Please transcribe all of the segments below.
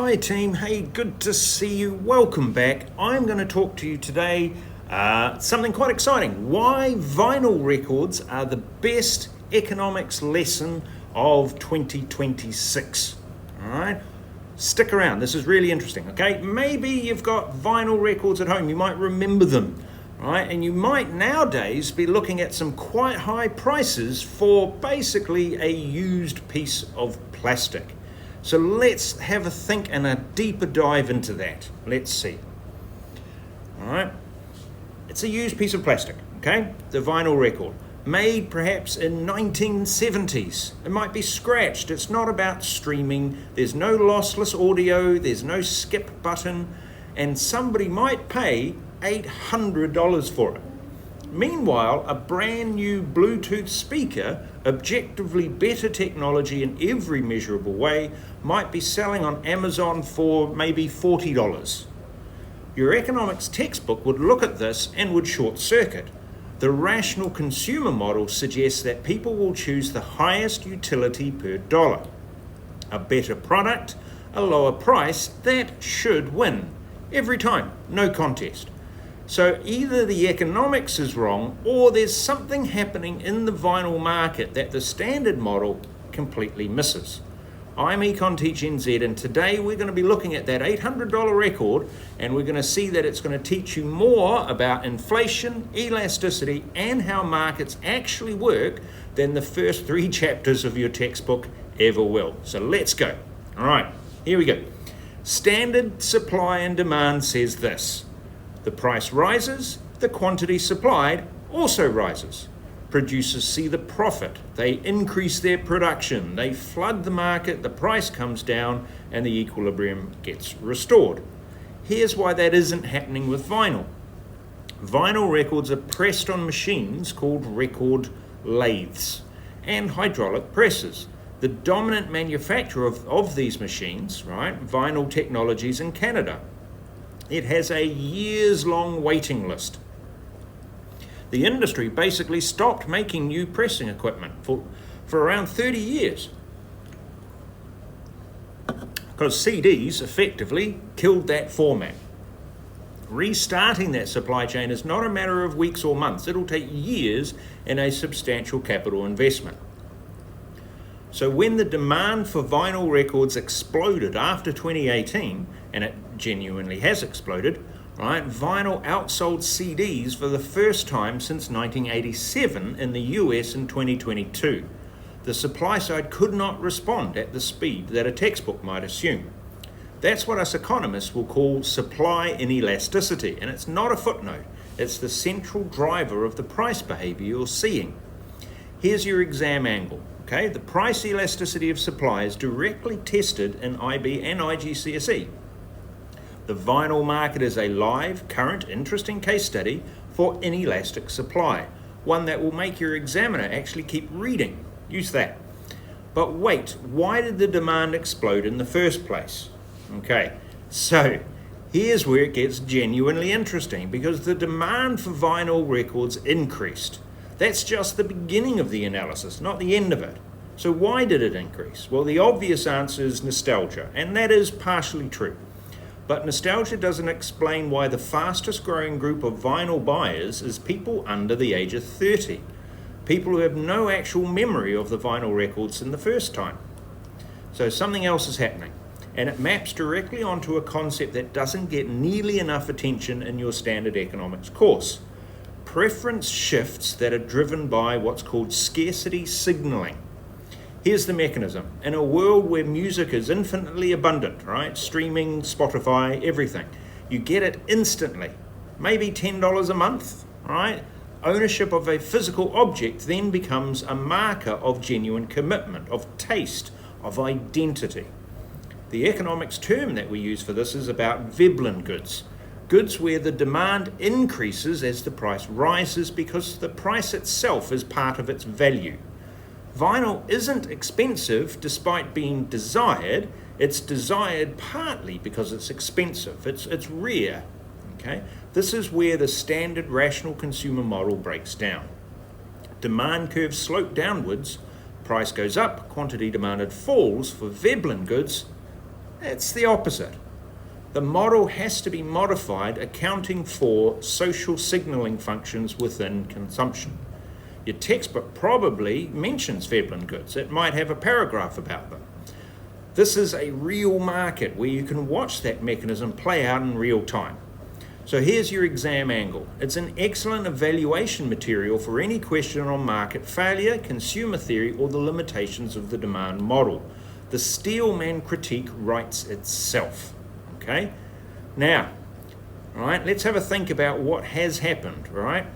Hi team, hey, good to see you. Welcome back. I'm going to talk to you today something quite exciting. Why vinyl records are the best economics lesson of 2026. All right, stick around. This is really interesting. Okay, maybe you've got vinyl records at home. You might remember them. Right, and you might nowadays be looking at some quite high prices for basically a used piece of plastic. So let's have a think and a deeper dive into that. Let's see. All right, it's a used piece of plastic, okay? The vinyl record, made perhaps in 1970s. It might be scratched. It's not about streaming. There's no lossless audio. There's no skip button. And somebody might pay $800 for it. Meanwhile, a brand new Bluetooth speaker, objectively better technology in every measurable way, might be selling on Amazon for maybe $40. Your economics textbook would look at this and would short circuit. The rational consumer model suggests that people will choose the highest utility per dollar. A better product, a lower price, that should win. Every time, no contest. So either the economics is wrong or there's something happening in the vinyl market that the standard model completely misses. I'm Econ Teach NZ, and today we're going to be looking at that $800 record, and we're going to see that it's going to teach you more about inflation, elasticity, and how markets actually work than the first 3 chapters of your textbook ever will. So let's go. All right, here we go. Standard supply and demand says this. The price rises, the quantity supplied also rises. Producers see the profit, they increase their production, they flood the market, the price comes down, and the equilibrium gets restored. Here's why that isn't happening with vinyl. Vinyl records are pressed on machines called record lathes and hydraulic presses. The dominant manufacturer of these machines, right, Vinyl Technologies in Canada. It has a years-long waiting list. The industry basically stopped making new pressing equipment for around 30 years because CDs effectively killed that format. Restarting that supply chain is not a matter of weeks or months. It'll take years and a substantial capital investment. So when the demand for vinyl records exploded after 2018, and it genuinely has exploded, right? Vinyl outsold CDs for the first time since 1987 in the US in 2022. The supply side could not respond at the speed that a textbook might assume. That's what us economists will call supply inelasticity, and it's not a footnote. It's the central driver of the price behavior you're seeing. Here's your exam angle. Okay, the price elasticity of supply is directly tested in IB and IGCSE. The vinyl market is a live, current, interesting case study for inelastic supply, one that will make your examiner actually keep reading. Use that. But wait, why did the demand explode in the first place? Okay, so here's where it gets genuinely interesting, because the demand for vinyl records increased. That's just the beginning of the analysis, not the end of it. So why did it increase? Well, the obvious answer is nostalgia, and that is partially true. But nostalgia doesn't explain why the fastest growing group of vinyl buyers is people under the age of 30, people who have no actual memory of the vinyl records in the first time. So something else is happening, and it maps directly onto a concept that doesn't get nearly enough attention in your standard economics course. Preference shifts that are driven by what's called scarcity signaling. Here's the mechanism. In a world where music is infinitely abundant, right? Streaming, Spotify, everything. You get it instantly. Maybe $10 a month, right? Ownership of a physical object then becomes a marker of genuine commitment, of taste, of identity. The economics term that we use for this is about Veblen goods. Goods where the demand increases as the price rises because the price itself is part of its value. Vinyl isn't expensive despite being desired. It's desired partly because it's expensive. It's rare. Okay? This is where the standard rational consumer model breaks down. Demand curves slope downwards, price goes up, quantity demanded falls for Veblen goods, It's the opposite. The model has to be modified accounting for social signaling functions within consumption. Your textbook probably mentions Veblen goods. It might have a paragraph about them. This is a real market where you can watch that mechanism play out in real time. So here's your exam angle. It's an excellent evaluation material for any question on market failure, consumer theory, or the limitations of the demand model. The Steelman critique writes itself. Okay? Now, all right, let's have a think about what has happened, all right?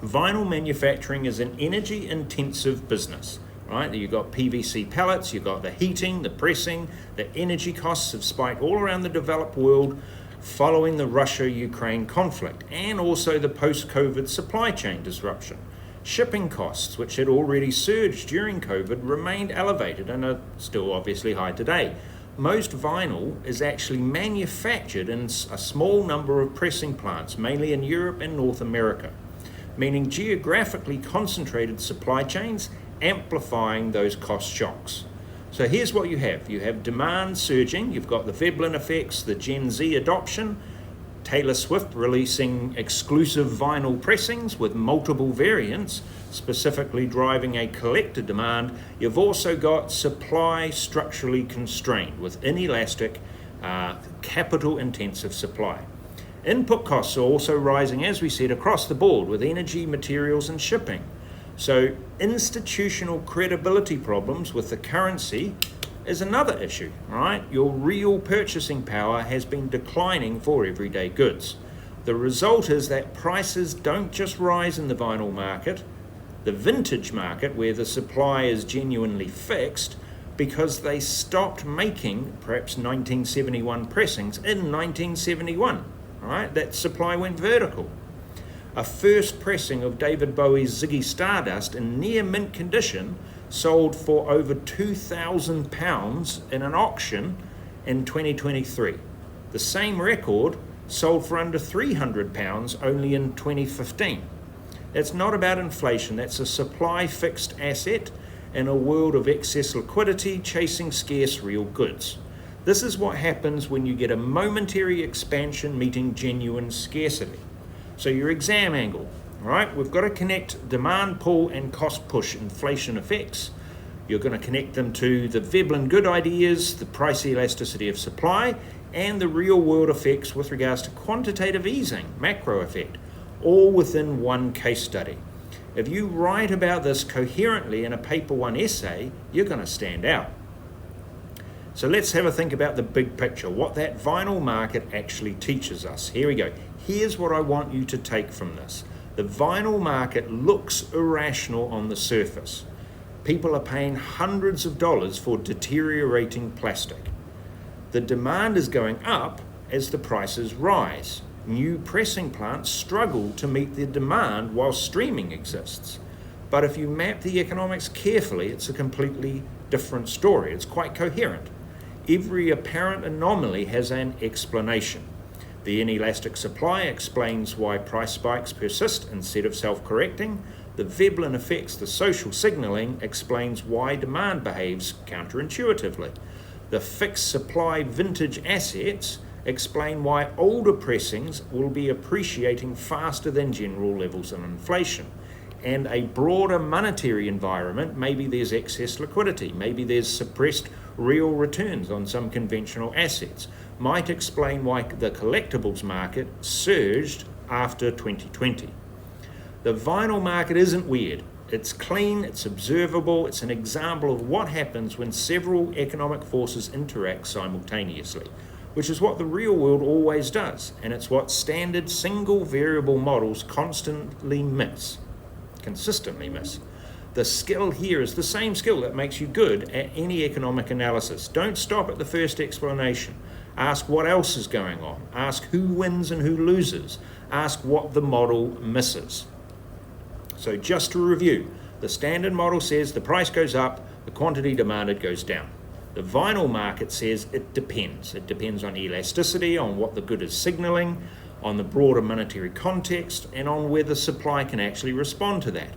Vinyl manufacturing is an energy-intensive business, right? You've got PVC pellets, you've got the heating, the pressing, the energy costs have spiked all around the developed world following the Russia-Ukraine conflict, and also the post-COVID supply chain disruption. Shipping costs, which had already surged during COVID, remained elevated and are still obviously high today. Most vinyl is actually manufactured in a small number of pressing plants, mainly in Europe and North America, meaning geographically concentrated supply chains amplifying those cost shocks. So here's what you have. You have demand surging, you've got the Veblen effects, the Gen Z adoption, Taylor Swift releasing exclusive vinyl pressings with multiple variants, specifically driving a collector demand. You've also got supply structurally constrained with inelastic, capital-intensive supply. Input costs are also rising, as we said, across the board with energy, materials, and shipping. So institutional credibility problems with the currency is another issue, right? Your real purchasing power has been declining for everyday goods. The result is that prices don't just rise in the vinyl market, the vintage market where the supply is genuinely fixed, because they stopped making perhaps 1971 pressings in 1971, right? That supply went vertical. A first pressing of David Bowie's Ziggy Stardust in near mint condition sold for over £2,000 in an auction in 2023. The same record sold for under £300 only in 2015. It's not about inflation, that's a supply fixed asset in a world of excess liquidity chasing scarce real goods. This is what happens when you get a momentary expansion meeting genuine scarcity. So your exam angle, right? We've got to connect demand pull and cost push inflation effects. You're going to connect them to the Veblen good ideas, the price elasticity of supply, and the real world effects with regards to quantitative easing, macro effect, all within one case study. If you write about this coherently in a paper one essay, you're going to stand out. So let's have a think about the big picture, what that vinyl market actually teaches us. Here we go. Here's what I want you to take from this. The vinyl market looks irrational on the surface. People are paying hundreds of dollars for deteriorating plastic. The demand is going up as the prices rise. New pressing plants struggle to meet the demand while streaming exists. But if you map the economics carefully, it's a completely different story. It's quite coherent. Every apparent anomaly has an explanation. The inelastic supply explains why price spikes persist instead of self-correcting. The Veblen effects, the social signaling, explains why demand behaves counterintuitively. The fixed supply vintage assets explain why older pressings will be appreciating faster than general levels of inflation. And a broader monetary environment, maybe there's excess liquidity, maybe there's suppressed real returns on some conventional assets, might explain why the collectibles market surged after 2020. The vinyl market isn't weird. It's clean, it's observable, it's an example of what happens when several economic forces interact simultaneously, which is what the real world always does, and it's what standard single variable models consistently miss. The skill here is the same skill that makes you good at any economic analysis. Don't stop at the first explanation. Ask what else is going on. Ask who wins and who loses. Ask what the model misses. So just to review, the standard model says the price goes up, the quantity demanded goes down. The vinyl market says it depends. It depends on elasticity, on what the good is signaling, on the broader monetary context, and on whether supply can actually respond to that.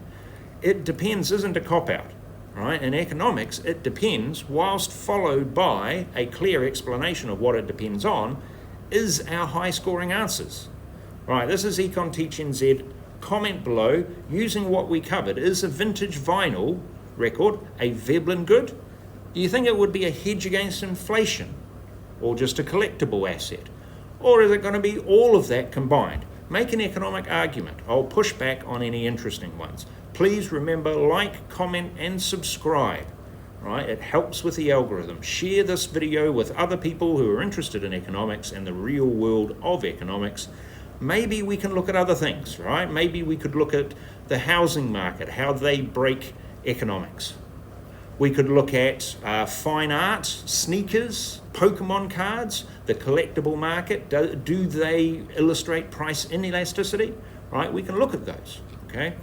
It depends isn't a cop-out. right? In economics, it depends, whilst followed by a clear explanation of what it depends on, is our high-scoring answers. Right, this is Econ Teach NZ. Comment below, using what we covered, is a vintage vinyl record a Veblen good? Do you think it would be a hedge against inflation, or just a collectible asset? Or is it going to be all of that combined? Make an economic argument. I'll push back on any interesting ones. Please remember, like, comment, and subscribe. Right? It helps with the algorithm. Share this video with other people who are interested in economics and the real world of economics. Maybe we can look at other things, right? Maybe we could look at the housing market, how they break economics. We could look at fine art, sneakers, Pokemon cards, the collectible market. Do they illustrate price inelasticity? Right? We can look at those. Okay.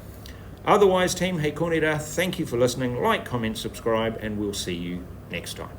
Otherwise, team, hei kōrera, thank you for listening. Like, comment, subscribe, and we'll see you next time.